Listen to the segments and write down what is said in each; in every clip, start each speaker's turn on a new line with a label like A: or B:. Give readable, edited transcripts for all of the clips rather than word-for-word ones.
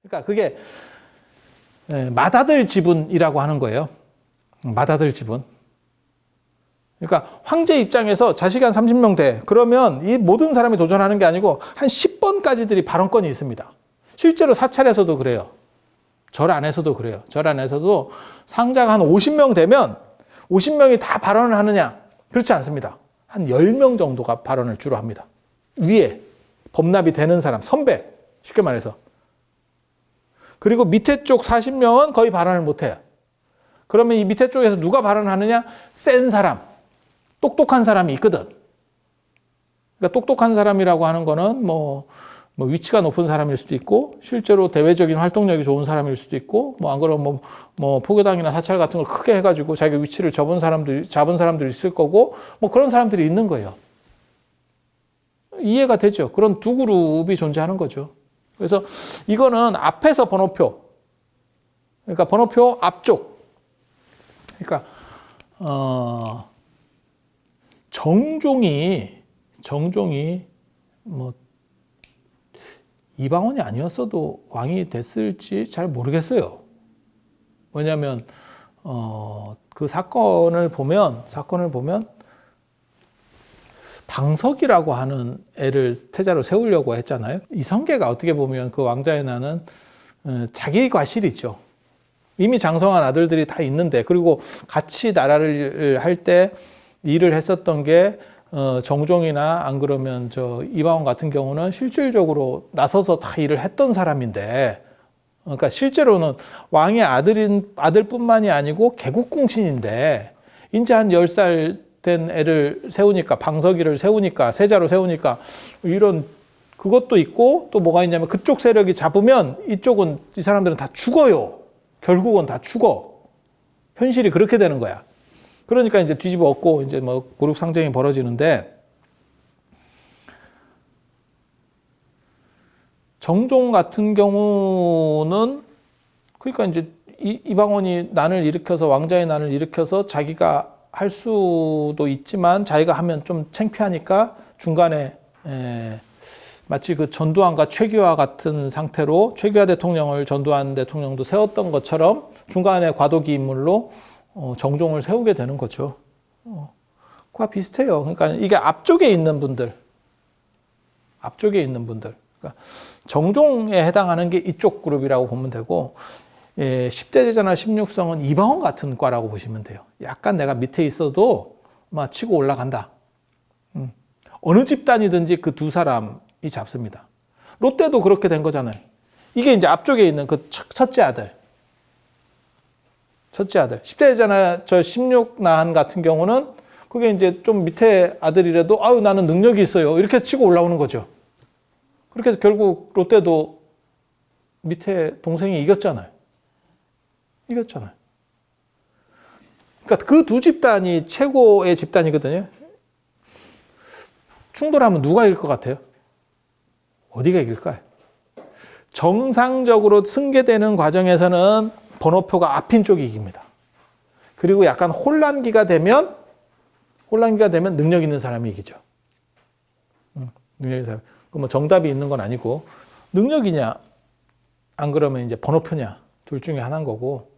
A: 그러니까 그게 맏아들 지분이라고 하는 거예요. 맏아들 지분. 그러니까 황제 입장에서 자식이 한 30명 돼. 그러면 이 모든 사람이 도전하는 게 아니고 한 10번까지들이 발언권이 있습니다. 실제로 사찰에서도 그래요. 절 안에서도 그래요. 절 안에서도 상자가 한 50명 되면 50명이 다 발언을 하느냐? 그렇지 않습니다. 한 10명 정도가 발언을 주로 합니다. 위에 법납이 되는 사람, 선배, 쉽게 말해서. 그리고 밑에 쪽 40명은 거의 발언을 못해요. 그러면 이 밑에 쪽에서 누가 발언하느냐? 센 사람, 똑똑한 사람이 있거든. 그러니까 똑똑한 사람이라고 하는 거는 뭐 위치가 높은 사람일 수도 있고, 실제로 대외적인 활동력이 좋은 사람일 수도 있고, 안 그러면 뭐 포교당이나 사찰 같은 걸 크게 해가지고 자기 위치를 잡은 사람들이 있을 거고, 뭐 그런 사람들이 있는 거예요. 이해가 되죠? 그런 두 그룹이 존재하는 거죠. 그래서 이거는 앞에서 번호표, 그러니까 번호표 앞쪽, 그러니까 정종이 뭐 이방원이 아니었어도 왕이 됐을지 잘 모르겠어요. 왜냐하면 그 사건을 보면 방석이라고 하는 애를 태자로 세우려고 했잖아요. 이성계가 어떻게 보면 그 왕자의 난은 자기 과실이죠. 이미 장성한 아들들이 다 있는데, 그리고 같이 나라를 할 때 일을 했었던 게 정종이나 안 그러면 이방원 같은 경우는 실질적으로 나서서 다 일을 했던 사람인데, 그러니까 실제로는 왕의 아들뿐만이 아니고 개국공신인데, 이제 한 10살 된 애를 세우니까, 방석이를 세우니까, 세자로 세우니까 이런 그것도 있고, 또 뭐가 있냐면 그쪽 세력이 잡으면 이쪽은, 이 사람들은 다 죽어요. 결국은 다 죽어. 현실이 그렇게 되는 거야. 그러니까 이제 뒤집어 엎고 이제 뭐 고륙상쟁이 벌어지는데, 정종 같은 경우는 그러니까 이제 이방원이 난을 일으켜서, 왕자의 난을 일으켜서 자기가 할 수도 있지만 자기가 하면 좀 창피하니까 중간에 마치 그 전두환과 최규하 같은 상태로, 최규하 대통령을 전두환 대통령도 세웠던 것처럼 중간에 과도기 인물로 정종을 세우게 되는 거죠. 그와 비슷해요. 그러니까 이게 앞쪽에 있는 분들, 그러니까 정종에 해당하는 게 이쪽 그룹이라고 보면 되고, 10대 제자나 16성은 이방원 같은 과라고 보시면 돼요. 약간 내가 밑에 있어도 막 치고 올라간다. 어느 집단이든지 그 두 사람이 잡습니다. 롯데도 그렇게 된 거잖아요. 이게 이제 앞쪽에 있는 그 첫째 아들. 10대 제자나 16난 같은 경우는 그게 이제 좀 밑에 아들이라도 아유 나는 능력이 있어요. 이렇게 치고 올라오는 거죠. 그렇게 해서 결국 롯데도 밑에 동생이 이겼잖아요. 그러니까 그 두 집단이 최고의 집단이거든요. 충돌하면 누가 이길 것 같아요? 어디가 이길까요? 정상적으로 승계되는 과정에서는 번호표가 앞인 쪽이 이깁니다. 그리고 약간 혼란기가 되면 능력 있는 사람이 이기죠. 능력 있는 사람. 뭐 정답이 있는 건 아니고, 능력이냐 안 그러면 이제 번호표냐, 둘 중에 하나인 거고,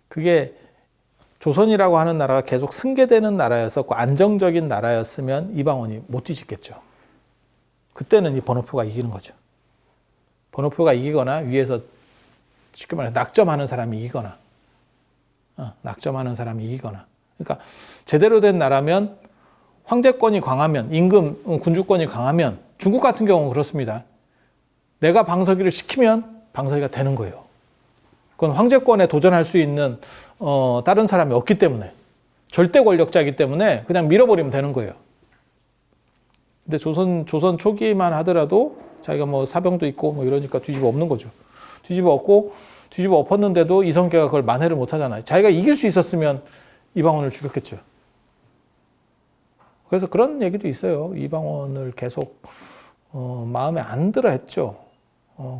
A: 그게 조선이라고 하는 나라가 계속 승계되는 나라였었고 안정적인 나라였으면 이방원이 못 뒤집겠죠. 그때는 이 번호표가 이기는 거죠. 번호표가 이기거나 위에서 쉽게 말해서 낙점하는 사람이 이기거나, 그러니까 제대로 된 나라면 황제권이 강하면, 임금, 군주권이 강하면, 중국 같은 경우는 그렇습니다. 내가 방석이를 시키면 방석이가 되는 거예요. 그건 황제권에 도전할 수 있는 다른 사람이 없기 때문에, 절대 권력자이기 때문에 그냥 밀어버리면 되는 거예요. 근데 조선 초기만 하더라도 자기가 뭐 사병도 있고 뭐 이러니까 뒤집어 엎는 거죠. 뒤집어 엎었는데도 이성계가 그걸 만회를 못 하잖아요. 자기가 이길 수 있었으면 이방원을 죽였겠죠. 그래서 그런 얘기도 있어요. 이방원을 계속 마음에 안 들어 했죠.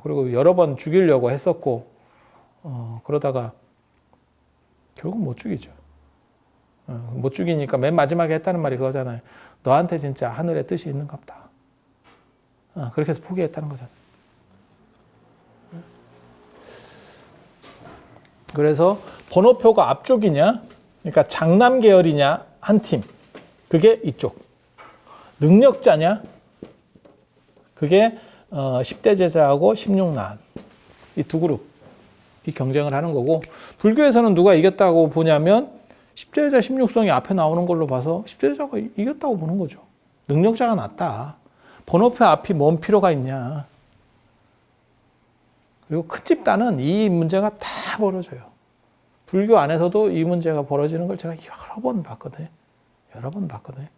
A: 그리고 여러 번 죽이려고 했었고, 그러다가 결국 못 죽이죠. 못 죽이니까 맨 마지막에 했다는 말이 그거잖아요. 너한테 진짜 하늘의 뜻이 있는갑다. 그렇게 해서 포기했다는 거잖아요. 그래서 번호표가 앞쪽이냐, 그러니까 장남 계열이냐 한 팀, 그게 이쪽. 능력자냐, 그게 10대 제자하고 16난 이 두 그룹이 경쟁을 하는 거고, 불교에서는 누가 이겼다고 보냐면 10대 제자 16성이 앞에 나오는 걸로 봐서 10대 제자가 이겼다고 보는 거죠. 능력자가 낫다. 번호표 앞이 뭔 필요가 있냐. 그리고 큰 집단은 이 문제가 다 벌어져요. 불교 안에서도 이 문제가 벌어지는 걸 제가 여러 번 봤거든요. 그러니까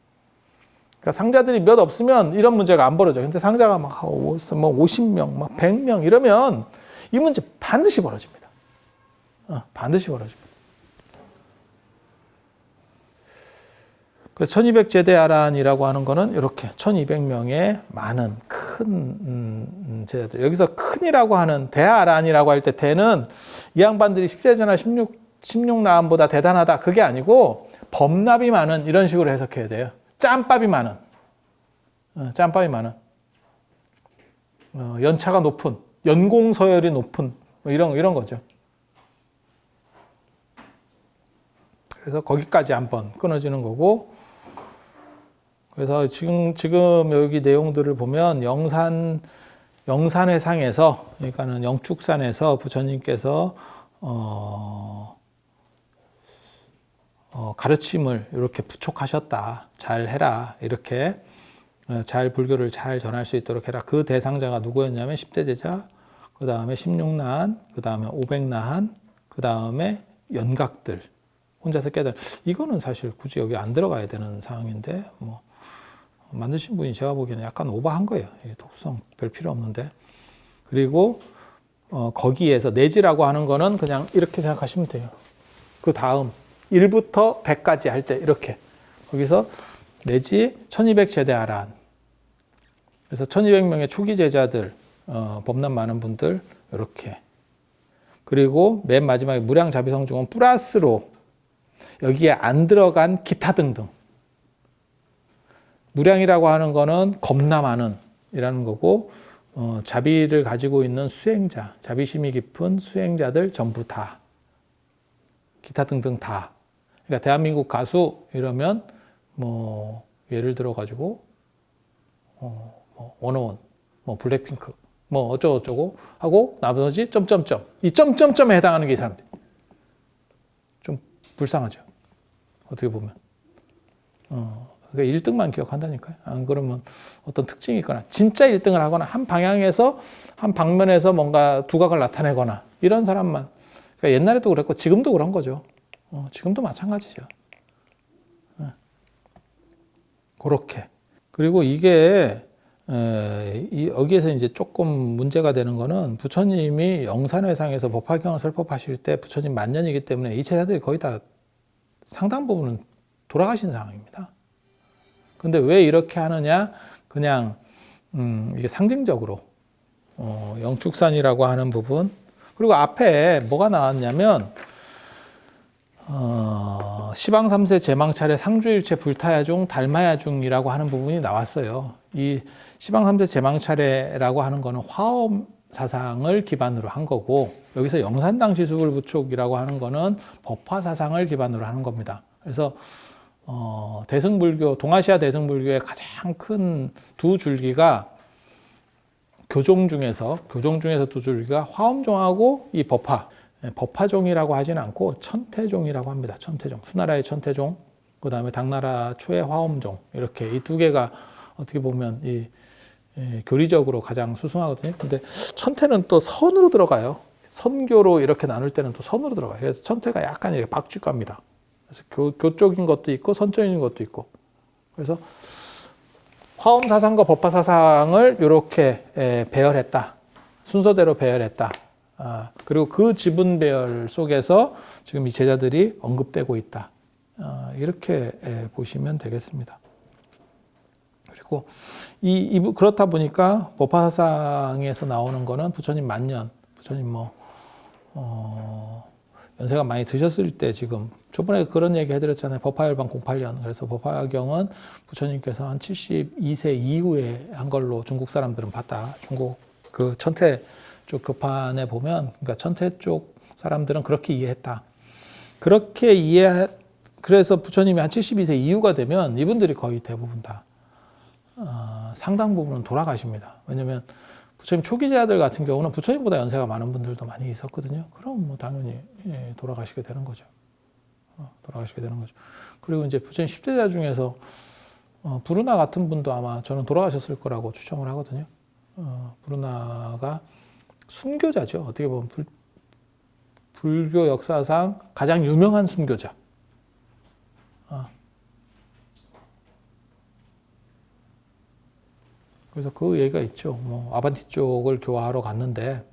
A: 상자들이 몇 없으면 이런 문제가 안 벌어져요. 근데 상자가 막 50명, 막 100명 이러면 이 문제 반드시 벌어집니다. 반드시 벌어집니다. 그래서 1200 제대아란이라고 하는 거는 이렇게 1200명의 많은 큰 제자들. 여기서 큰이라고 하는 대아란이라고 할 때 대는 이 양반들이 10제자나 16나암보다 대단하다. 그게 아니고 법납이 많은 이런 식으로 해석해야 돼요. 짬밥이 많은. 연차가 높은. 연공서열이 높은. 뭐 이런 거죠. 그래서 거기까지 한번 끊어지는 거고, 그래서 지금 여기 내용들을 보면 영산회상에서, 그러니까는 영축산에서 부처님께서 가르침을 이렇게 부촉하셨다. 잘 해라. 이렇게 잘 불교를 잘 전할 수 있도록 해라. 그 대상자가 누구였냐면 10대 제자, 그 다음에 16나한, 그 다음에 500나한, 그 다음에 연각들. 혼자서 깨달은. 이거는 사실 굳이 여기 안 들어가야 되는 상황인데, 뭐 만드신 분이 제가 보기에는 약간 오버한 거예요. 독성 별 필요 없는데. 그리고 거기에서 내지라고 하는 거는 그냥 이렇게 생각하시면 돼요. 그 다음 1부터 100까지 할 때 이렇게. 거기서 내지 1200 제대아란. 그래서 1200명의 초기 제자들, 법난 많은 분들 이렇게. 그리고 맨 마지막에 무량자비성중은 플러스로 여기에 안 들어간 기타 등등. 무량이라고 하는 거는 겁나 많은 이라는 거고, 자비를 가지고 있는 수행자, 자비심이 깊은 수행자들 전부 다. 기타 등등 다. 그러니까 대한민국 가수 이러면 뭐 예를 들어 가지고 워너원, 뭐 블랙핑크, 뭐 어쩌고 하고 나머지 점점점. 이 점점점에 해당하는 게 이 사람들. 좀 불쌍하죠. 어떻게 보면. 그러니까 1등만 기억한다니까요. 안 그러면 어떤 특징이 있거나 진짜 1등을 하거나 한 방향에서 한 방면에서 뭔가 두각을 나타내거나 이런 사람만. 그러니까 옛날에도 그랬고 지금도 그런 거죠. 지금도 마찬가지죠. 그렇게. 그리고 이게 여기에서 이제 조금 문제가 되는 거는 부처님이 영산회상에서 법화경을 설법하실 때 부처님 만년이기 때문에 이 제자들이 거의 다 상당 부분은 돌아가신 상황입니다. 근데 왜 이렇게 하느냐? 그냥 이게 상징적으로 영축산이라고 하는 부분, 그리고 앞에 뭐가 나왔냐면 시방 3세 제망차례 상주일체 불타야중 달마야중이라고 하는 부분이 나왔어요. 이 시방 3세 제망차례라고 하는 거는 화엄 사상을 기반으로 한 거고, 여기서 영산당 지수불 부촉이라고 하는 거는 법화 사상을 기반으로 하는 겁니다. 그래서 대승불교, 동아시아 대승불교의 가장 큰 두 줄기가 교종 중에서 두 줄기가 화엄종하고 이 법화종이라고 하진 않고 천태종이라고 합니다. 천태종, 수나라의 천태종, 그 다음에 당나라 초의 화엄종, 이렇게 이 두 개가 어떻게 보면 교리적으로 가장 수승하거든요. 근데 천태는 또 선으로 들어가요. 선교로 이렇게 나눌 때는 또 선으로 들어가요. 그래서 천태가 약간 이렇게 박쥐과입니다. 그래서 교적인 것도 있고 선적인 것도 있고. 그래서 화엄 사상과 법화 사상을 이렇게 배열했다. 순서대로 배열했다. 그리고 그 지분 배열 속에서 지금 이 제자들이 언급되고 있다. 이렇게 보시면 되겠습니다. 그리고 그렇다 보니까 법화 사상에서 나오는 거는 부처님 만년, 부처님 연세가 많이 드셨을 때, 지금 저번에 그런 얘기 해드렸잖아요. 법화열방 08년. 그래서 법화경은 부처님께서 한 72세 이후에 한 걸로 중국 사람들은 봤다. 중국 그 천태 쪽 교판에 보면, 그러니까 천태 쪽 사람들은 그렇게 이해했다. 그래서 부처님이 한 72세 이후가 되면 이분들이 거의 대부분 다 상당 부분은 돌아가십니다. 왜냐하면 부처님 초기 제자들 같은 경우는 부처님보다 연세가 많은 분들도 많이 있었거든요. 그럼 뭐 당연히 돌아가시게 되는 거죠. 돌아가시게 되는 거죠. 그리고 이제 부처님 10대자 중에서 부르나 같은 분도 아마 저는 돌아가셨을 거라고 추정을 하거든요. 부르나가 순교자죠. 어떻게 보면 불교 역사상 가장 유명한 순교자. 그래서 그 얘기가 있죠. 뭐 아반티 쪽을 교화하러 갔는데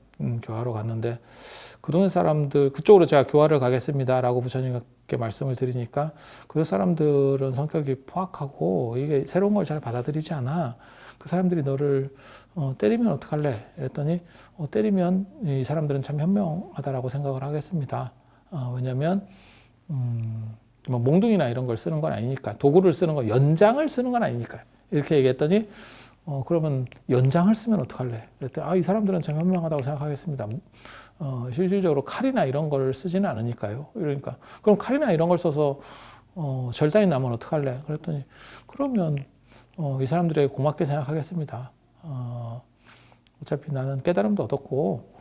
A: 그 동네 사람들 그쪽으로 제가 교화를 가겠습니다라고 부처님께 말씀을 드리니까 그 사람들은 성격이 포악하고 이게 새로운 걸 잘 받아들이지 않아. 그 사람들이 너를 때리면 어떡할래? 이랬더니 때리면 이 사람들은 참 현명하다라고 생각을 하겠습니다. 왜냐하면 뭐 몽둥이나 이런 걸 쓰는 건 아니니까, 도구를 쓰는 거, 연장을 쓰는 건 아니니까 이렇게 얘기했더니 그러면 연장을 쓰면 어떡할래? 그랬더니 이 사람들은 참 현명하다고 생각하겠습니다. 실질적으로 칼이나 이런 걸 쓰지는 않으니까요. 그러니까 그럼 칼이나 이런 걸 써서 절단이 나면 어떡할래? 그랬더니 그러면 이 사람들에게 고맙게 생각하겠습니다. 어차피 나는 깨달음도 얻었고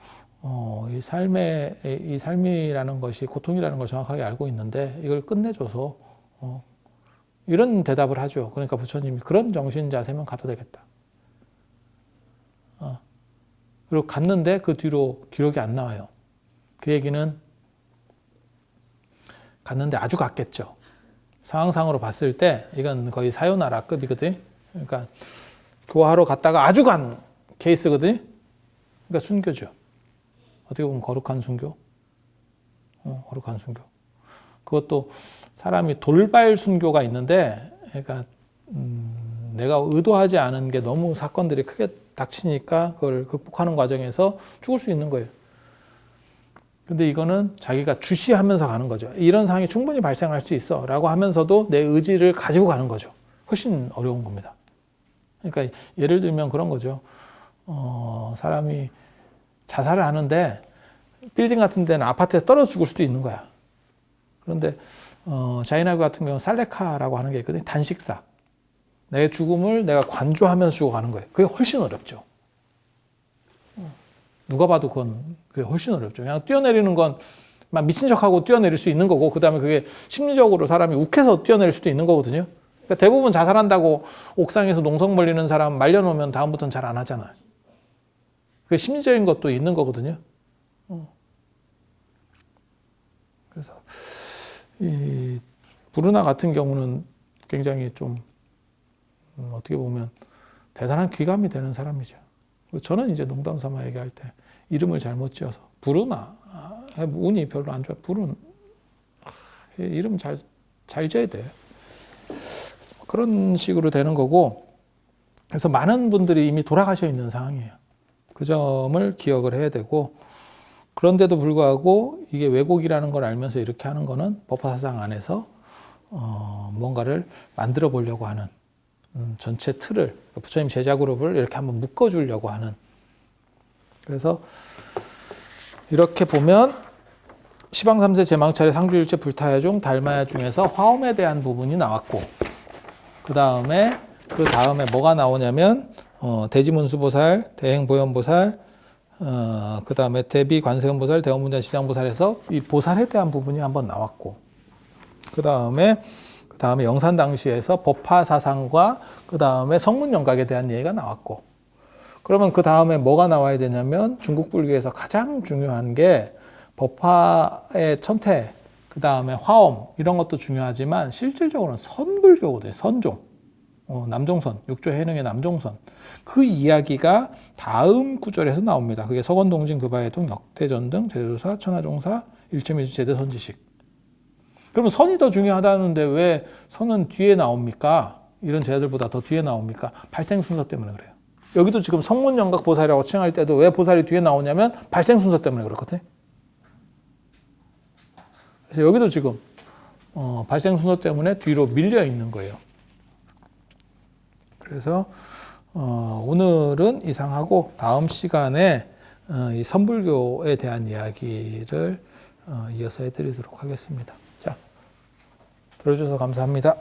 A: 이 삶이라는 것이 고통이라는 걸 정확하게 알고 있는데 이걸 끝내줘서 이런 대답을 하죠. 그러니까 부처님이 그런 정신 자세면 가도 되겠다. 그리고 갔는데 그 뒤로 기록이 안 나와요. 그 얘기는 갔는데 아주 갔겠죠. 상황상으로 봤을 때 이건 거의 사요나라급이거든. 그러니까 교화하러 갔다가 아주 간 케이스거든. 그러니까 순교죠. 어떻게 보면 거룩한 순교. 거룩한 순교. 그것도 사람이 돌발 순교가 있는데, 그러니까 내가 의도하지 않은 게 너무 사건들이 크게 닥치니까 그걸 극복하는 과정에서 죽을 수 있는 거예요. 근데 이거는 자기가 주시하면서 가는 거죠. 이런 상황이 충분히 발생할 수 있어 라고 하면서도 내 의지를 가지고 가는 거죠. 훨씬 어려운 겁니다. 그러니까 예를 들면 그런 거죠. 사람이 자살을 하는데 빌딩 같은 데는 아파트에서 떨어져 죽을 수도 있는 거야. 그런데 자이나교 같은 경우는 살레카라고 하는 게 있거든요. 단식사. 내 죽음을 내가 관조하면서 죽어가는 거예요. 그게 훨씬 어렵죠. 누가 봐도 그게 훨씬 어렵죠. 그냥 뛰어내리는 건 막 미친 척하고 뛰어내릴 수 있는 거고, 그 다음에 그게 심리적으로 사람이 욱해서 뛰어내릴 수도 있는 거거든요. 그러니까 대부분 자살한다고 옥상에서 농성 벌리는 사람 말려놓으면 다음부터는 잘 안 하잖아요. 그게 심리적인 것도 있는 거거든요. 그래서 이 부르나 같은 경우는 굉장히 좀 어떻게 보면 대단한 귀감이 되는 사람이죠. 저는 이제 농담 삼아 얘기할 때 이름을 잘못 지어서 부르나 운이 별로 안 좋아. 이름 잘 지어야 돼. 그런 식으로 되는 거고, 그래서 많은 분들이 이미 돌아가셔 있는 상황이에요. 그 점을 기억을 해야 되고, 그런데도 불구하고 이게 왜곡이라는 걸 알면서 이렇게 하는 거는 법화사상 안에서 뭔가를 만들어 보려고 하는 전체 틀을, 부처님 제자 그룹을 이렇게 한번 묶어주려고 하는. 그래서 이렇게 보면 시방 3세 제망차례 상주일체 불타야 중 달마야 중에서 화엄에 대한 부분이 나왔고, 그 다음에 뭐가 나오냐면 대지문수보살, 대행보현보살, 그 다음에 대비관세음보살, 대원문자시장보살에서 이 보살에 대한 부분이 한번 나왔고, 그 다음에 영산당시에서 법화사상과 그 다음에 성문영각에 대한 얘기가 나왔고, 그러면 그 다음에 뭐가 나와야 되냐면 중국 불교에서 가장 중요한 게 법화의 천태, 그 다음에 화엄 이런 것도 중요하지만 실질적으로는 선불교거든요. 선종, 남종선, 육조해능의 남종선. 그 이야기가 다음 구절에서 나옵니다. 그게 서건동진, 급화해동, 역대전등, 제도사, 천하종사, 일체미주, 제대선지식. 그러면 선이 더 중요하다는데 왜 선은 뒤에 나옵니까? 이런 제자들보다 더 뒤에 나옵니까? 발생 순서 때문에 그래요. 여기도 지금 성문영각 보살이라고 칭할 때도 왜 보살이 뒤에 나오냐면 발생 순서 때문에 그렇거든요. 그래서 여기도 지금 발생 순서 때문에 뒤로 밀려 있는 거예요. 그래서 오늘은 이상하고 다음 시간에 이 선불교에 대한 이야기를 이어서 해드리도록 하겠습니다. 자, 들어주셔서 감사합니다.